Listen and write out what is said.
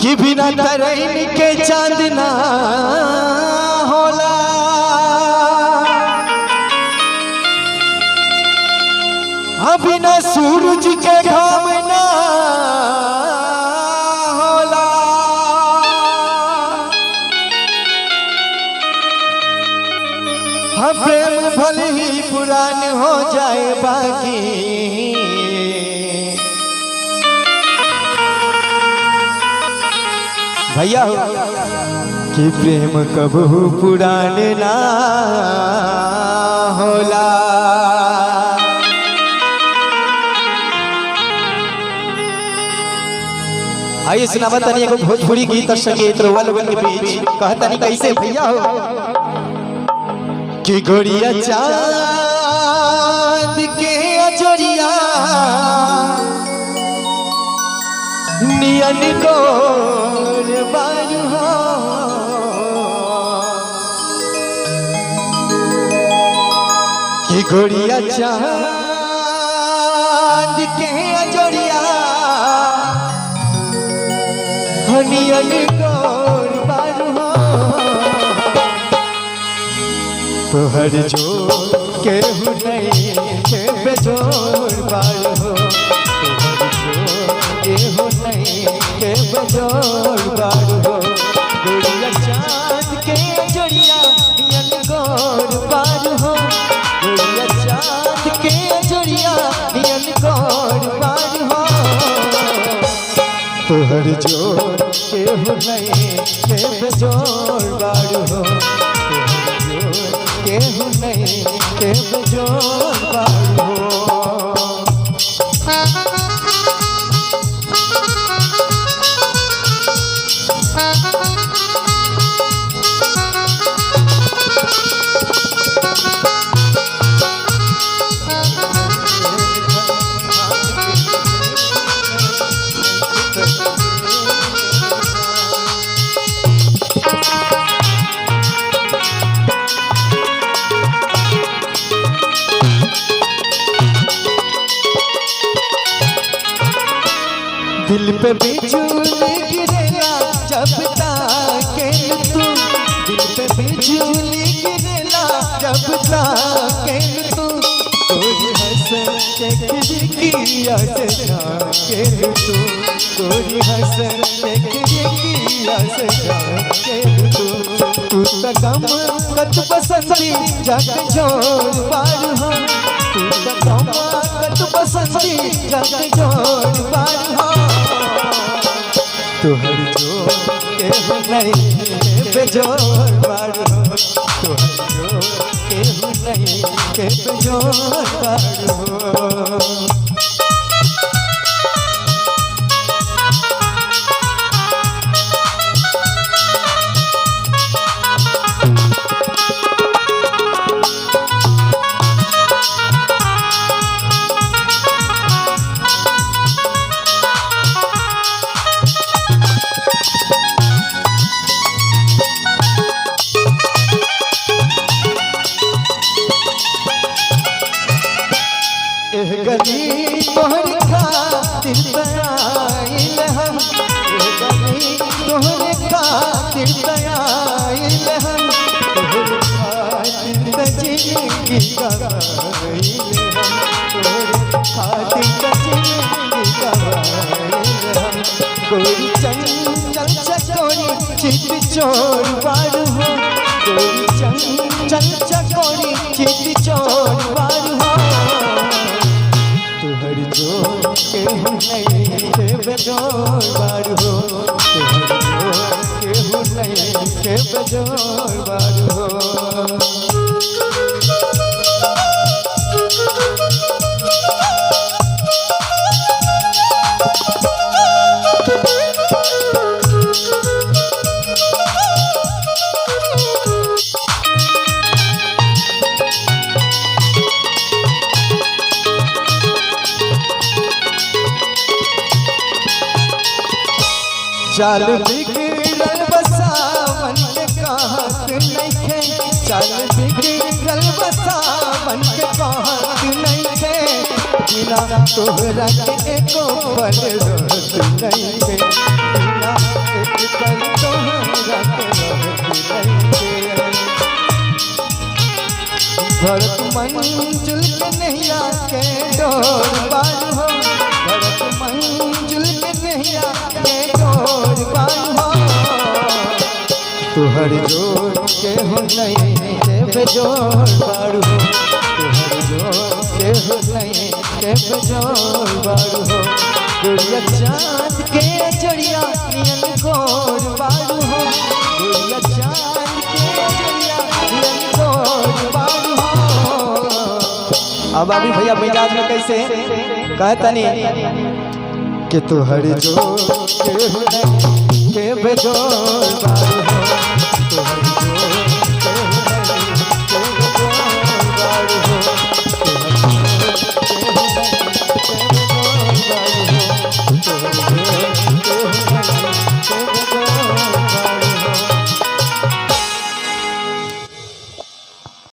कि बिना तरैन के चांदना होला, बिना सूरज के घाम ना होला। प्रेम भले ही पुरान हो जाए बाकी, भैया कि प्रेम कबहू पुरान ना होला। आइए सुनावा तनी एगो भोजपुरी गीत संगीत रोवा लोगन के बीच कहता नहीं कैसे भैया हो कि गोरिया चांद के अजरिया नियन गोर बारू हो, कि गोरिया चांद के अजरिया नियन गोर बारू हो। तोहर जोर केहू नहीं के बेजोर बारू हो, तोहर जोर केहू नहीं के बेजोर बारू हो। गोरिया चांद के अजरिया नियन गोर बारू हो, गोरिया चांद के अजरिया नियन गोर बारू हो। तोहर जोर केहू नहीं के बेजोर बारू हो, तोहर जोर केहू नहीं के बेजोर बारू हो। दिल पे बिजली गिरेला जब ताके तू, दिल पे बिजली गिरेला जब ताके तू। कोई हंस के खिड़किया से झांके तू, कोई हंस के खिड़किया से झांके तू। तू तो गम कत बसंती जग जोर पार हो, तू तो गम कत बसंती जग जोर पार हो। तोहर जोर केहू नहीं के बेजोर बारू हो, तोहर जोर केहू नहीं के बेजोर बारू हो। गली तोहर खातिर आइल हम, गली तोहर खातिर आइल हम, तोहर खातिर जिंदगी गवाइल हम, तोहर खातिर जिंदगी गवाइल हम। कोई चंचल चकोरी चित चोर बारू हो, कोई चंचल चकोरी चित चोर बारू हो। तोहर जोर केहू नहीं के बेजोर बारू हो, तोहर जोर केहू नहीं के बेजोर बारू हो। चाल बिगड़ल बसावन के कहत नइखे, चाल बिगड़ल बसावन के कहत नइखे। बिना तोहरा के एको पल रहत नहीं के बिना एक पल तोहरा के रहत नहीं के भरत मंजुल के नैया के डोर पार हो भरत मंजुल के नैया के डोर पार हो तुहर जोड़ के हो नहीं के बेजोड़ बारू हो तुहर जोड़ के हो नहीं के बेजोड़ बारू हो गुड़िया चाँद के जड़िया नियन गोर बारू हो गुड़िया चाँद के जड़िया नियन गोर बारू हो। अब अभी भैया मिजाज में कैसे कहतनी कि तुहर जोड़ के हो नहीं के बेजोड़ बारू हो तुहर जोड़